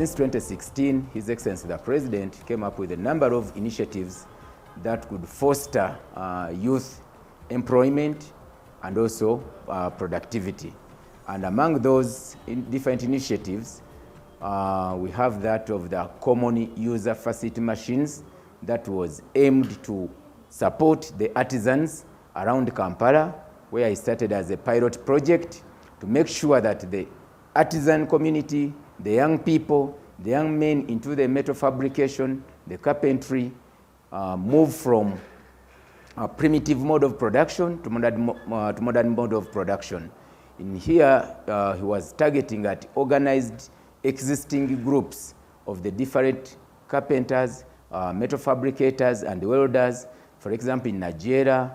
since 2016, His Excellency the President came up with a number of initiatives that could foster youth employment and also productivity. And among those different initiatives, we have that of the common user facility machines that was aimed to support the artisans around Kampala, where it started as a pilot project to make sure that the artisan community, the young people, the young men into the metal fabrication, the carpentry, move from a primitive mode of production to modern mode of production. In here, he was targeting at organized existing groups of the different carpenters, metal fabricators, and welders. For example, in Nigeria,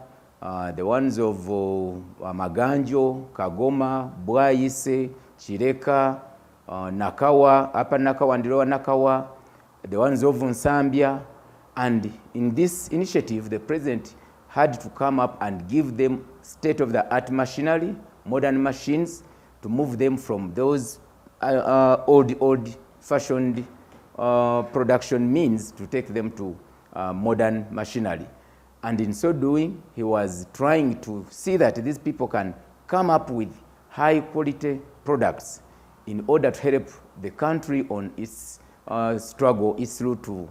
the ones of Maganjo, Kagoma, Bwaise, Chireka, Nakawa, Upper Nakawa and Lower Nakawa, the ones of Nsambia. And in this initiative, the president had to come up and give them state-of-the-art machinery, modern machines, to move them from those old-fashioned production means to take them to modern machinery. And in so doing, he was trying to see that these people can come up with high-quality products in order to help the country on its struggle, its route to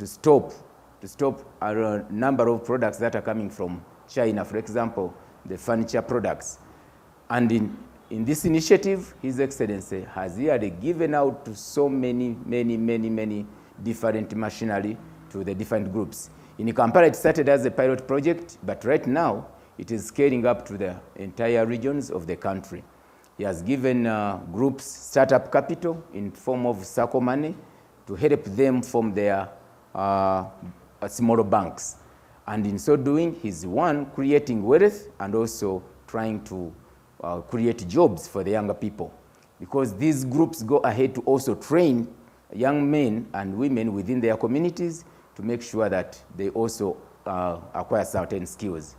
stop a number of products that are coming from China, for example, the furniture products. And in this initiative, His Excellency has really given out to so many different machinery to the different groups. In Kampala, it started as a pilot project, but right now, it is scaling up to the entire regions of the country. He has given groups startup capital in form of SACCO money to help them form their smaller banks. And in so doing, he's one, creating wealth and also trying to create jobs for the younger people. Because these groups go ahead to also train young men and women within their communities to make sure that they also acquire certain skills.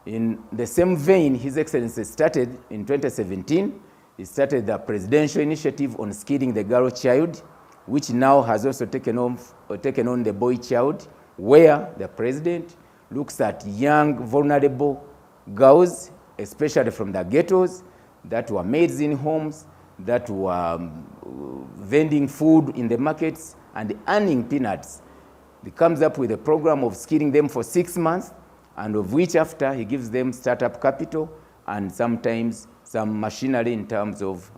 In the same vein, His Excellency started in 2017, he started the presidential initiative on skilling the girl child, which now has also taken on the boy child, where the president looks at young, vulnerable girls, especially from the ghettos, that were maids in homes, that were vending food in the markets and earning peanuts. He comes up with a program of skilling them for 6 months, and of which after he gives them startup capital and sometimes some machinery in terms of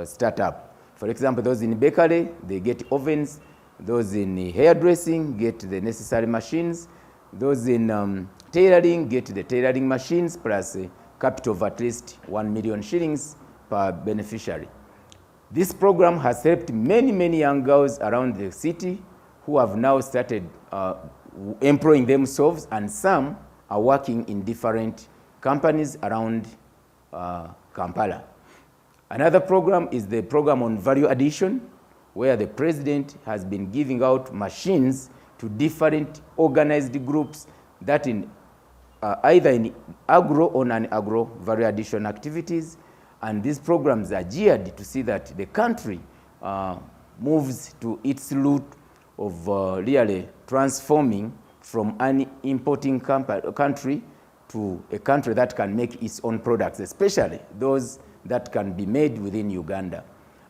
startup. For example, those in bakery, they get ovens. Those in hairdressing get the necessary machines. Those in tailoring get the tailoring machines plus a capital of at least 1 million shillings per beneficiary. This program has helped many young girls around the city who have now started employing themselves, and some are working in different companies around Kampala. Another program is the program on value addition, where the president has been giving out machines to different organized groups that in either in agro or non-agro value addition activities. And these programs are geared to see that the country moves to its route of really transforming from an importing country to a country that can make its own products, especially those that can be made within Uganda.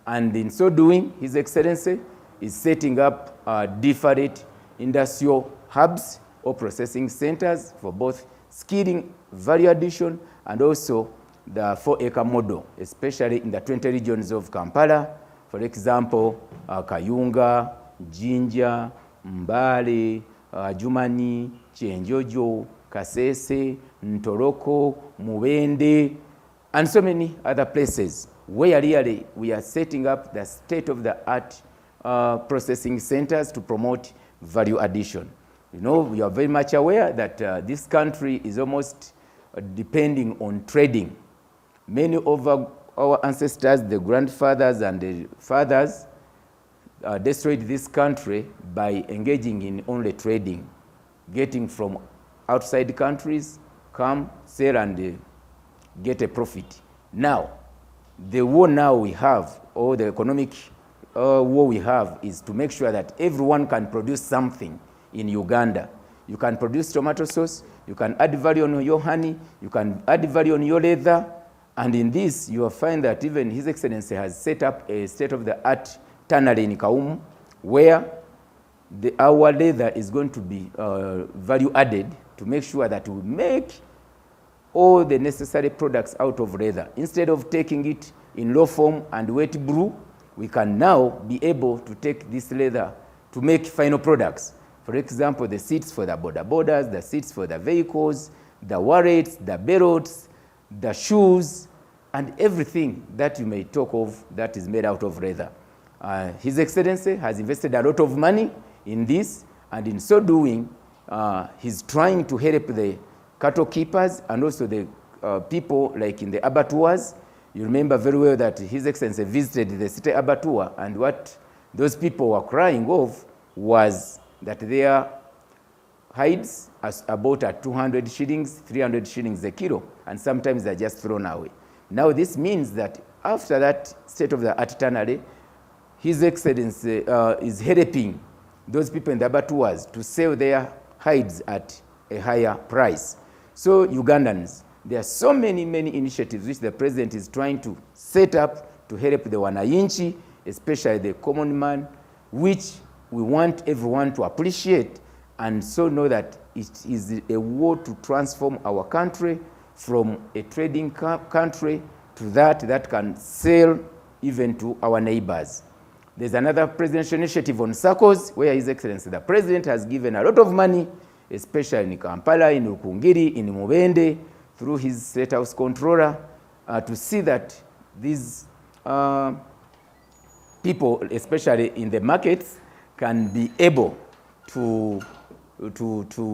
And in so doing, His Excellency is setting up different industrial hubs or processing centers for both skilling, value addition, and also the 4-acre model, especially in the 20 regions of Kampala. For example, Kayunga, Jinja, Mbale, Jumani, Kyenjojo, Kasese, Ntoroko, Muwende, and so many other places where really we are setting up the state-of-the-art processing centers to promote value addition. You know, we are very much aware that this country is almost depending on trading. Many of our ancestors, the grandfathers and the fathers, destroyed this country by engaging in only trading, getting from outside countries, come, sell, and get a profit. Now, the war now we have or the economic war we have is to make sure that everyone can produce something in Uganda. You can produce tomato sauce, you can add value on your honey, you can add value on your leather, and in this you will find that even His Excellency has set up a state-of-the-art tannery in Kaumu, where our leather is going to be value added to make sure that we make all the necessary products out of leather. Instead of taking it in raw form and wet brew, we can now be able to take this leather to make final products. For example, the seats for the border borders, the seats for the vehicles, the wallets, the belts, the shoes, and everything that you may talk of that is made out of leather. His Excellency has invested a lot of money in this, and in so doing, he's trying to help the cattle keepers and also the people like in the abattoirs. You remember very well that His Excellency visited the city abattoir, and what those people were crying of was that their hides are about at 200 shillings, 300 shillings a kilo, and sometimes they're just thrown away. Now this means that after that state-of-the-art tannery, His Excellency is helping those people in the abattoirs to sell their hides at a higher price. So Ugandans, there are so many initiatives which the President is trying to set up to help the wananchi, especially the common man, which we want everyone to appreciate and so know that it is a war to transform our country from a trading country to that can sell even to our neighbors. There's another presidential initiative on SACCOs where His Excellency the President has given a lot of money, especially in Kampala, in Rukungiri, in Mubende, through his State House Controller, to see that these people, especially in the markets, can be able to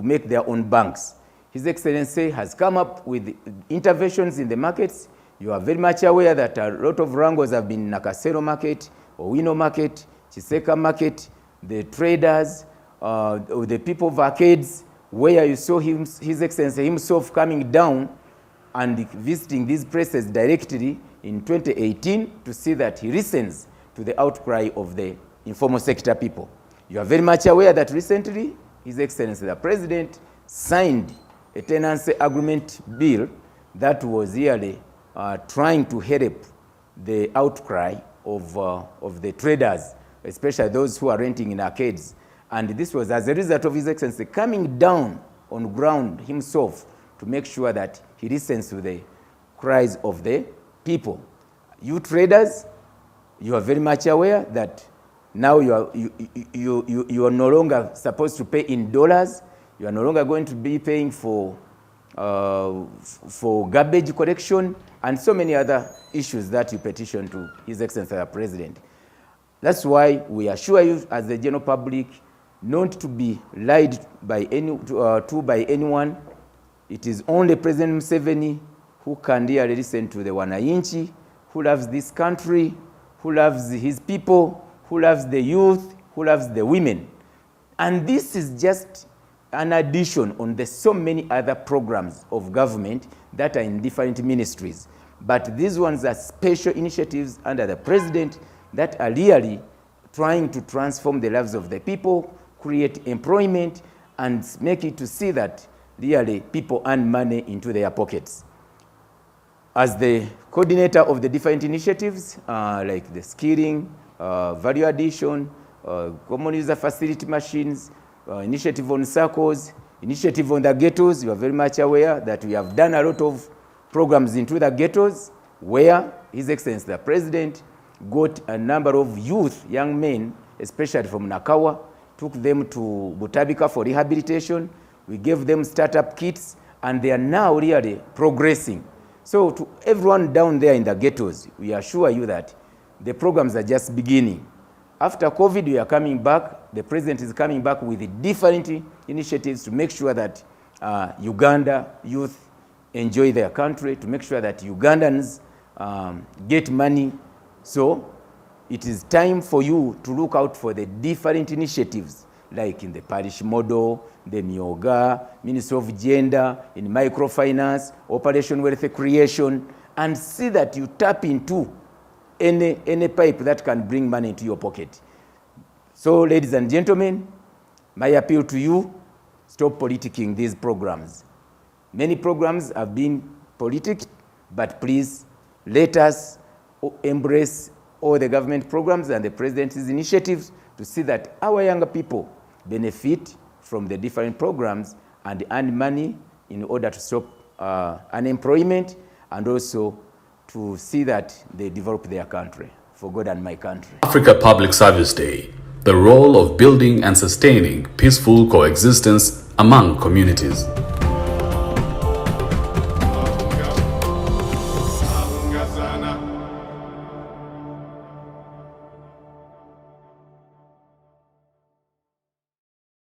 make their own banks. His Excellency has come up with interventions in the markets. You are very much aware that a lot of wrangles have been in Nakasero market, Owino market, Chiseka market, the traders, the people of arcades, where you saw His Excellency himself coming down and visiting these places directly in 2018 to see that he listens to the outcry of the informal sector people. You are very much aware that recently His Excellency the President signed a tenancy agreement bill that was really trying to help the outcry of the traders, especially those who are renting in arcades. And this was as a result of His Excellency coming down on ground himself to make sure that he listens to the cries of the people. You traders, you are very much aware that now you are no longer supposed to pay in dollars. You are no longer going to be paying for garbage collection and so many other issues that you petition to His Excellency the President. That's why we assure you as the general public not to be lied by by anyone. It is only President Museveni who can really listen to the wananchi, who loves this country, who loves his people, who loves the youth, who loves the women. And this is just an addition on the so many other programs of government that are in different ministries. But these ones are special initiatives under the President that are really trying to transform the lives of the people, create employment, and make it to see that really people earn money into their pockets. As the coordinator of the different initiatives, like the skilling, value addition, common user facility machines, initiative on SACCOs, initiative on the ghettos, you are very much aware that we have done a lot of programs into the ghettos where His Excellency the President got a number of youth, young men, especially from Nakawa, took them to Butabika for rehabilitation. We gave them startup kits, and they are now really progressing. So to everyone down there in the ghettos, we assure you that the programs are just beginning. After COVID, we are coming back. The President is coming back with different initiatives to make sure that Uganda youth enjoy their country, to make sure that Ugandans get money. So it is time for you to look out for the different initiatives, like in the parish model, the Myoga, Ministry of Gender, in microfinance, Operation Wealth Creation, and see that you tap into any pipe that can bring money into your pocket. So, ladies and gentlemen, my appeal to you, stop politicking these programs. Many programs have been politicked, but please let us embrace all the government programs and the president's initiatives to see that our younger people benefit from the different programs and earn money in order to stop unemployment, and also to see that they develop their country for God and my country. Africa Public Service Day, the role of building and sustaining peaceful coexistence among communities.